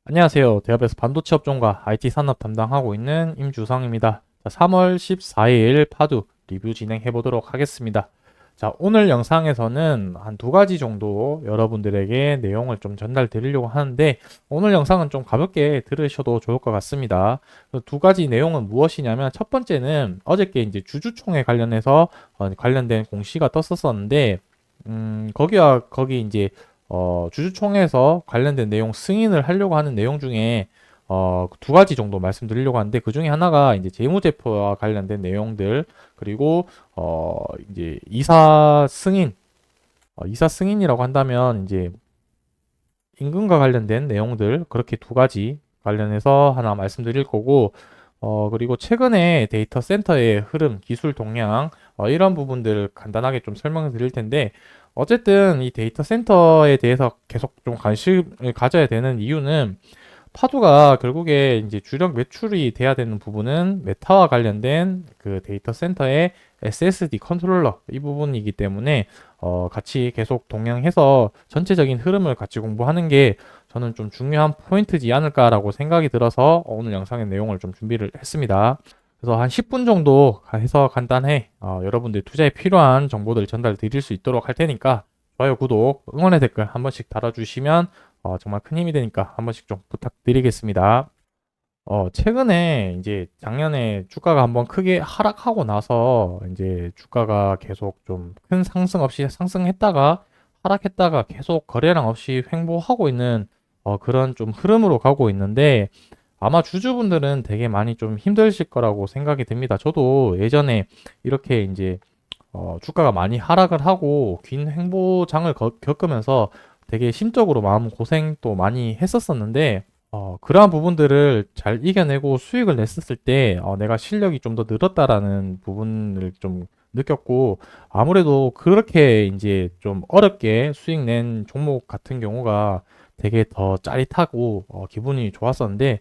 안녕하세요. 대업에서 반도체 업종과 IT 산업 담당하고 있는 임주성입니다. 자, 3월 14일 파두 리뷰 진행해 보도록 하겠습니다. 자, 오늘 영상에서는 한 두 가지 정도 여러분들에게 내용을 좀 전달 드리려고 하는데, 오늘 영상은 좀 가볍게 들으셔도 좋을 것 같습니다. 두 가지 내용은 무엇이냐면, 첫 번째는 어저께 이제 주주총회 관련해서 관련된 공시가 떴었었는데, 거기 이제 주주총회에서 관련된 내용 승인을 하려고 하는 내용 중에 두 가지 정도 말씀드리려고 하는데, 그 중에 하나가 이제 재무제표와 관련된 내용들, 그리고 이제 이사 승인이라고 한다면 이제 임금과 관련된 내용들, 그렇게 두 가지 관련해서 하나 말씀드릴 거고, 그리고 최근에 데이터 센터의 흐름, 기술 동향, 이런 부분들 간단하게 좀 설명을 드릴 텐데, 어쨌든 이 데이터 센터에 대해서 계속 좀 관심을 가져야 되는 이유는, 파도가 결국에 이제 주력 매출이 돼야 되는 부분은 메타와 관련된 그 데이터 센터의 SSD 컨트롤러 이 부분이기 때문에 같이 계속 동향해서 전체적인 흐름을 같이 공부하는 게 저는 좀 중요한 포인트지 않을까라고 생각이 들어서 오늘 영상의 내용을 좀 준비를 했습니다. 그래서 한 10분 정도 해서 간단해 여러분들 투자에 필요한 정보들 전달 드릴 수 있도록 할 테니까 좋아요, 구독, 응원의 댓글 한 번씩 달아주시면 정말 큰 힘이 되니까 한 번씩 좀 부탁드리겠습니다. 최근에 이제 작년에 주가가 한번 크게 하락하고 나서 이제 주가가 계속 좀 큰 상승 없이 상승했다가 하락했다가 계속 거래량 없이 횡보하고 있는 그런 좀 흐름으로 가고 있는데, 아마 주주분들은 되게 많이 좀 힘드실 거라고 생각이 듭니다. 저도 예전에 이렇게 이제 주가가 많이 하락을 하고 긴 횡보장을 겪으면서 되게 심적으로 마음 고생도 많이 했었었는데, 그러한 부분들을 잘 이겨내고 수익을 냈었을 때, 내가 실력이 좀 더 늘었다라는 부분을 좀 느꼈고, 아무래도 그렇게 이제 좀 어렵게 수익 낸 종목 같은 경우가 되게 더 짜릿하고, 기분이 좋았었는데,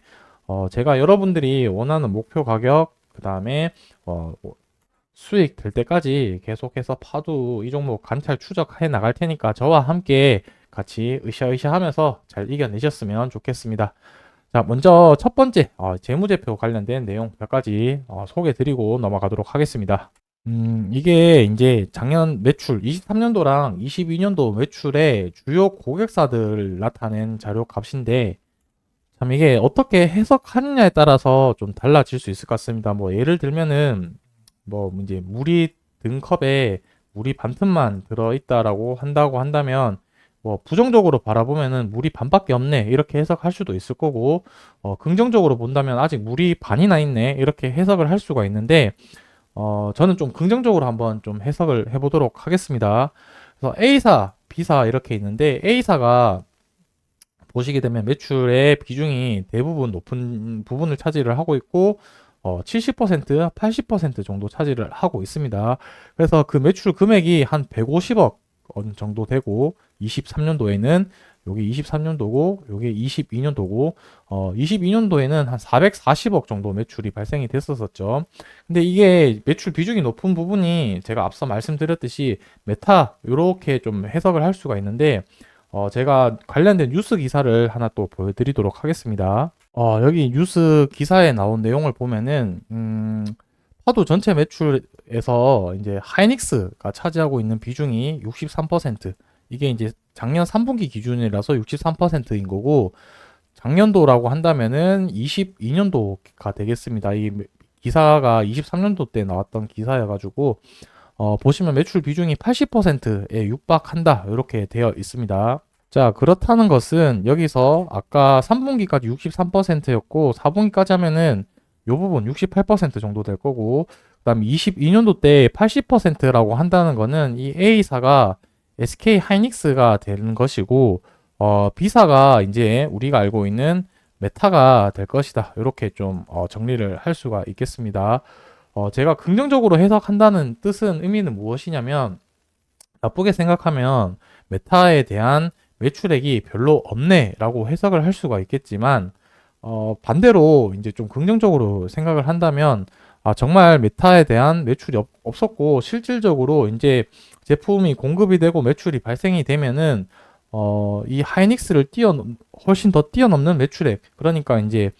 제가 여러분들이 원하는 목표 가격, 그 다음에, 수익 될 때까지 계속해서 파도 이 종목 관찰 추적해 나갈 테니까 저와 함께 같이 으쌰으쌰 하면서 잘 이겨내셨으면 좋겠습니다. 자, 먼저 첫 번째, 재무제표 관련된 내용 몇 가지 소개해 드리고 넘어가도록 하겠습니다. 이게 이제 작년 매출 23년도랑 22년도 매출의 주요 고객사들 나타낸 자료 값인데, 참 이게 어떻게 해석하느냐에 따라서 좀 달라질 수 있을 것 같습니다. 뭐 예를 들면은 뭐 이제 물이 등컵에 물이 반 틈만 들어있다라고 한다고 한다면, 뭐 부정적으로 바라보면은 물이 반밖에 없네 이렇게 해석할 수도 있을 거고, 긍정적으로 본다면 아직 물이 반이나 있네 이렇게 해석을 할 수가 있는데, 저는 좀 긍정적으로 한번 좀 해석을 해보도록 하겠습니다. 그래서 A사, B사 이렇게 있는데, A사가 보시게 되면 매출의 비중이 대부분 높은 부분을 차지를 하고 있고, 70%, 80% 정도 차지를 하고 있습니다. 그래서 그 매출 금액이 한 150억 정도 되고, 23년도에는 여기 23년도고, 여기 22년도고, 22년도에는 한 440억 정도 매출이 발생이 됐었었죠. 근데 이게 매출 비중이 높은 부분이 제가 앞서 말씀드렸듯이 메타, 이렇게 좀 해석을 할 수가 있는데, 제가 관련된 뉴스 기사를 하나 또 보여드리도록 하겠습니다. 여기 뉴스 기사에 나온 내용을 보면은, 파도 전체 매출에서 이제 하이닉스가 차지하고 있는 비중이 63%, 이게 이제 작년 3분기 기준이라서 63%인 거고, 작년도라고 한다면은 22년도가 되겠습니다. 이 기사가 23년도 때 나왔던 기사여가지고, 보시면 매출 비중이 80%에 육박한다 이렇게 되어 있습니다. 자, 그렇다는 것은 여기서 아까 3분기까지 63%였고 4분기까지 하면은 요 부분 68% 정도 될 거고, 그다음에 22년도 때 80%라고 한다는 거는 이 A사가 SK 하이닉스가 되는 것이고, B사가 이제 우리가 알고 있는 메타가 될 것이다. 이렇게 좀 정리를 할 수가 있겠습니다. 제가 긍정적으로 해석한다는 뜻은 의미는 무엇이냐면, 나쁘게 생각하면 메타에 대한 매출액이 별로 없네라고 해석을 할 수가 있겠지만, 반대로 이제 좀 긍정적으로 생각을 한다면, 정말 메타에 대한 매출이 없었고 실질적으로 이제 제품이 공급이 되고 매출이 발생이 되면은 이 하이닉스를 훨씬 더 뛰어넘는 매출액. 그러니까 이제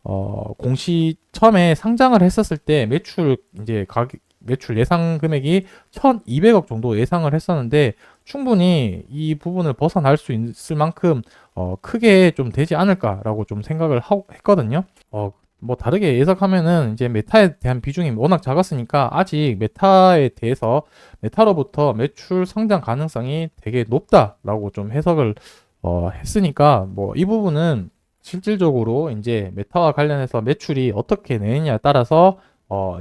공시 처음에 상장을 했었을 때 매출 예상 금액이 1,200억 정도 예상을 했었는데 충분히 이 부분을 벗어날 수 있을 만큼 크게 좀 되지 않을까라고 좀 생각을 했거든요. 뭐 다르게 해석하면은 이제 메타에 대한 비중이 워낙 작았으니까 아직 메타로부터 매출 성장 가능성이 되게 높다라고 좀 해석을 했으니까 뭐 이 부분은 실질적으로 이제 메타와 관련해서 매출이 어떻게 내느냐에 따라서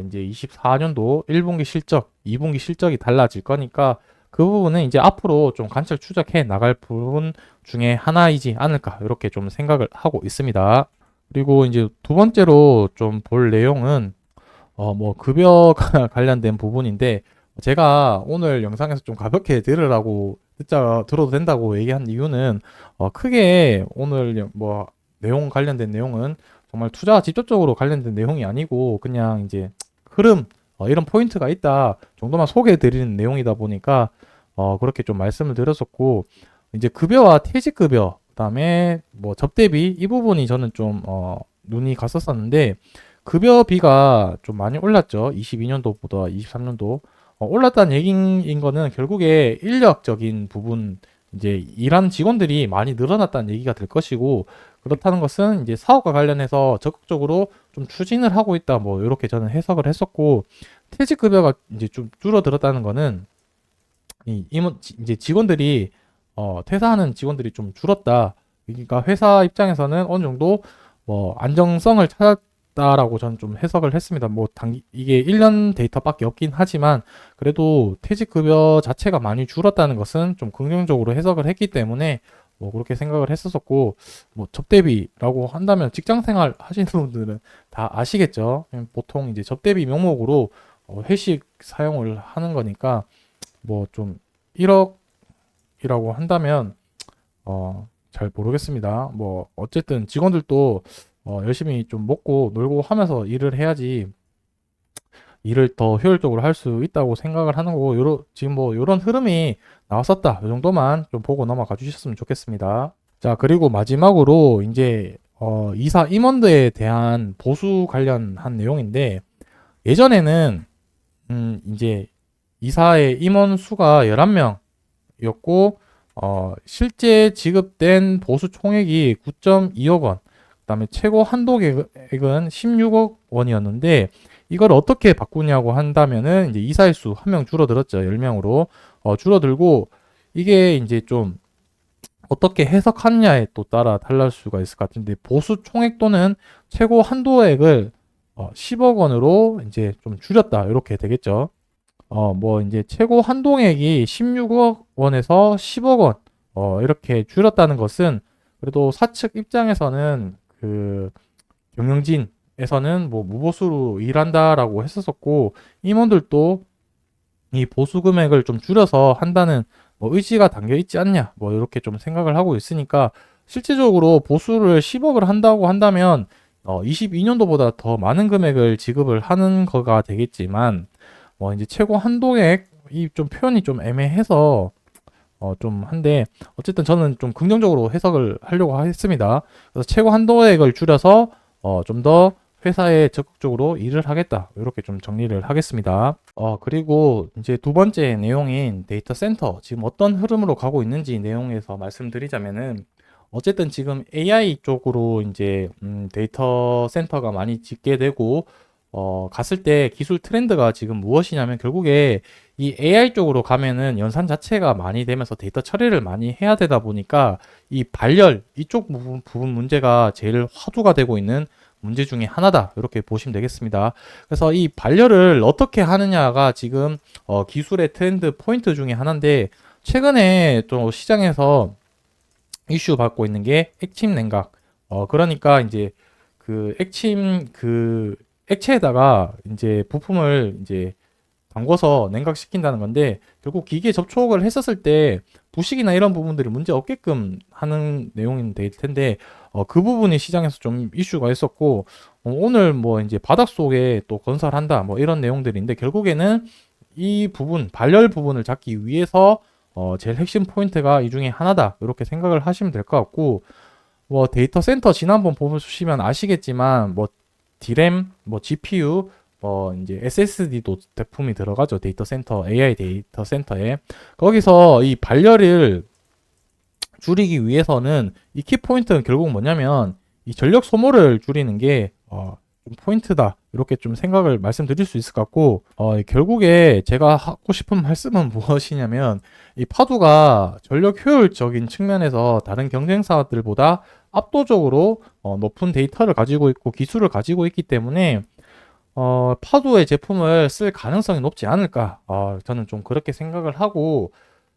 이제 24년도 1분기 실적, 2분기 실적이 달라질 거니까 그 부분은 이제 앞으로 좀 관찰 추적해 나갈 부분 중에 하나이지 않을까 이렇게 좀 생각을 하고 있습니다. 그리고 이제 두 번째로 좀 볼 내용은 뭐 급여가 관련된 부분인데 제가 오늘 영상에서 좀 가볍게 들어도 된다고 얘기한 이유는 크게 오늘 뭐 내용 관련된 내용은 정말 투자와 직접적으로 관련된 내용이 아니고 그냥 이제 흐름 이런 포인트가 있다 정도만 소개해 드리는 내용이다 보니까 그렇게 좀 말씀을 드렸었고 이제 급여와 퇴직급여 그다음에 뭐 접대비 이 부분이 저는 좀 눈이 갔었었는데 급여비가 좀 많이 올랐죠. 22년도보다 23년도 올랐다는 얘기인 거는 결국에 인력적인 부분 이제 일하는 직원들이 많이 늘어났다는 얘기가 될 것이고 그렇다는 것은 이제 사업과 관련해서 적극적으로 좀 추진을 하고 있다 뭐 이렇게 저는 해석을 했었고 퇴직급여가 이제 좀 줄어들었다는 거는 이제 직원들이 퇴사하는 직원들이 좀 줄었다. 그러니까 회사 입장에서는 어느 정도 뭐 안정성을 찾았다라고 저는 좀 해석을 했습니다. 뭐 이게 1년 데이터밖에 없긴 하지만 그래도 퇴직급여 자체가 많이 줄었다는 것은 좀 긍정적으로 해석을 했기 때문에 뭐 그렇게 생각을 했었었고 뭐 접대비라고 한다면 직장생활 하시는 분들은 다 아시겠죠. 보통 이제 접대비 명목으로 회식 사용을 하는 거니까 뭐 좀 1억이라고 한다면 잘 모르겠습니다. 뭐 어쨌든 직원들도 열심히 좀 먹고 놀고 하면서 일을 해야지 일을 더 효율적으로 할 수 있다고 생각을 하는 거고 지금 뭐 요런 흐름이 나왔었다. 이 정도만 좀 보고 넘어가 주셨으면 좋겠습니다. 자, 그리고 마지막으로 이제 이사 임원들에 대한 보수 관련한 내용인데 예전에는 이제 이사의 임원 수가 11명이었고 실제 지급된 보수 총액이 9.2억 원, 그다음에 최고 한도 계획은 16억 원이었는데 이걸 어떻게 바꾸냐고 한다면은 이제 이사의 수 한 명 줄어들었죠. 10명으로 줄어들고 이게 이제 좀 어떻게 해석하느냐에 또 따라 달라질 수가 있을 것 같은데 보수 총액 또는 최고 한도액을 10억 원으로 이제 좀 줄였다. 이렇게 되겠죠. 뭐 이제 최고 한도액이 16억 원에서 10억 원 이렇게 줄였다는 것은 그래도 사측 입장에서는 그 경영진에서는 뭐 무보수로 일한다라고 했었었고 임원들도 이 보수 금액을 좀 줄여서 한다는 뭐 의지가 담겨 있지 않냐 뭐 이렇게 좀 생각을 하고 있으니까 실질적으로 보수를 10억을 한다고 한다면 22년도보다 더 많은 금액을 지급을 하는 거가 되겠지만 뭐 이제 최고 한도액 이 좀 표현이 좀 애매해서 좀 한데 어쨌든 저는 좀 긍정적으로 해석을 하려고 했습니다. 그래서 최고 한도액을 줄여서 좀 더 회사에 적극적으로 일을 하겠다 이렇게 좀 정리를 하겠습니다. 그리고 이제 두 번째 내용인 데이터 센터 지금 어떤 흐름으로 가고 있는지 내용에서 말씀드리자면은 어쨌든 지금 AI 쪽으로 이제 데이터 센터가 많이 짓게 되고 갔을 때 기술 트렌드가 지금 무엇이냐면 결국에 이 AI 쪽으로 가면은 연산 자체가 많이 되면서 데이터 처리를 많이 해야 되다 보니까 이 발열 이쪽 부분 문제가 제일 화두가 되고 있는 문제 중에 하나다 이렇게 보시면 되겠습니다. 그래서 이 발열을 어떻게 하느냐가 지금 기술의 트렌드 포인트 중에 하나인데 최근에 또 시장에서 이슈 받고 있는 게 액침 냉각 그러니까 이제 그 액침 그 액체에다가 이제 부품을 이제 담궈서 냉각시킨다는 건데 결국 기기에 접촉을 했었을 때 부식이나 이런 부분들이 문제 없게끔 하는 내용이 될 텐데 그 부분이 시장에서 좀 이슈가 있었고 오늘 뭐 이제 바닥속에 또 건설한다 뭐 이런 내용들인데 결국에는 이 부분 발열 부분을 잡기 위해서 제일 핵심 포인트가 이 중에 하나다. 이렇게 생각을 하시면 될 것 같고, 뭐 데이터 센터 지난번 보시면 아시겠지만 뭐 D램, 뭐 GPU, 뭐 이제 SSD도 제품이 들어가죠. 데이터 센터, AI 데이터 센터에. 거기서 이 발열을 줄이기 위해서는 이 키포인트는 결국 뭐냐면 이 전력 소모를 줄이는 게 좀 포인트다. 이렇게 좀 생각을 말씀드릴 수 있을 것 같고, 결국에 제가 하고 싶은 말씀은 무엇이냐면 이 파두가 전력 효율적인 측면에서 다른 경쟁사들보다 압도적으로 높은 데이터를 가지고 있고 기술을 가지고 있기 때문에 파두의 제품을 쓸 가능성이 높지 않을까. 저는 좀 그렇게 생각을 하고,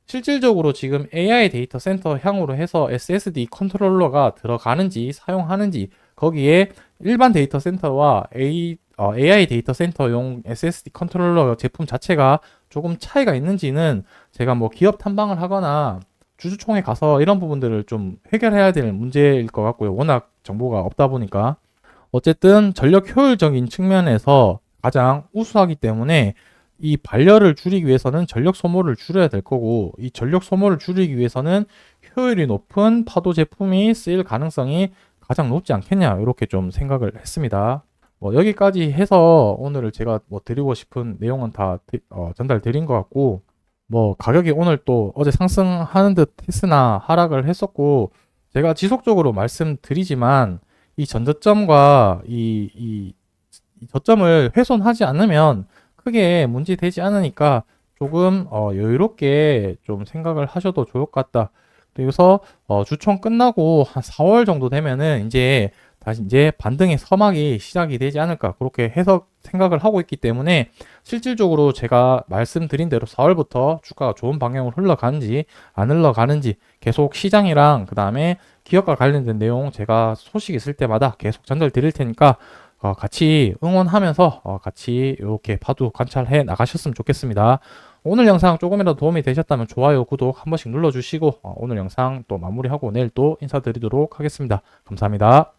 실질적으로 지금 AI 데이터 센터 향으로 해서 SSD 컨트롤러가 들어가는지 사용하는지, 거기에 일반 데이터 센터와 AI 데이터 센터용 SSD 컨트롤러 제품 자체가 조금 차이가 있는지는 제가 뭐 기업 탐방을 하거나 주주총회 가서 이런 부분들을 좀 해결해야 될 문제일 것 같고요. 워낙 정보가 없다 보니까. 어쨌든 전력 효율적인 측면에서 가장 우수하기 때문에 이 발열을 줄이기 위해서는 전력 소모를 줄여야 될 거고, 이 전력 소모를 줄이기 위해서는 효율이 높은 파도 제품이 쓰일 가능성이 가장 높지 않겠냐, 이렇게 좀 생각을 했습니다. 뭐 여기까지 해서 오늘 제가 뭐 드리고 싶은 내용은 다 전달 드린 것 같고, 뭐 가격이 오늘 또 어제 상승하는 듯 했으나 하락을 했었고, 제가 지속적으로 말씀드리지만 이 전저점과 이 저점을 훼손하지 않으면 크게 문제 되지 않으니까 조금 여유롭게 좀 생각을 하셔도 좋을 것 같다. 그래서 주총 끝나고 한 4월 정도 되면은 이제 다시 이제 반등의 서막이 시작이 되지 않을까, 그렇게 해석 생각을 하고 있기 때문에 실질적으로 제가 말씀드린 대로 4월부터 주가가 좋은 방향으로 흘러가는지 안 흘러가는지 계속 시장이랑 그 다음에 기업과 관련된 내용 제가 소식 있을 때마다 계속 전달 드릴 테니까 같이 응원하면서 같이 이렇게 파도 관찰해 나가셨으면 좋겠습니다. 오늘 영상 조금이라도 도움이 되셨다면 좋아요, 구독 한 번씩 눌러주시고 오늘 영상 또 마무리하고 내일 또 인사드리도록 하겠습니다. 감사합니다.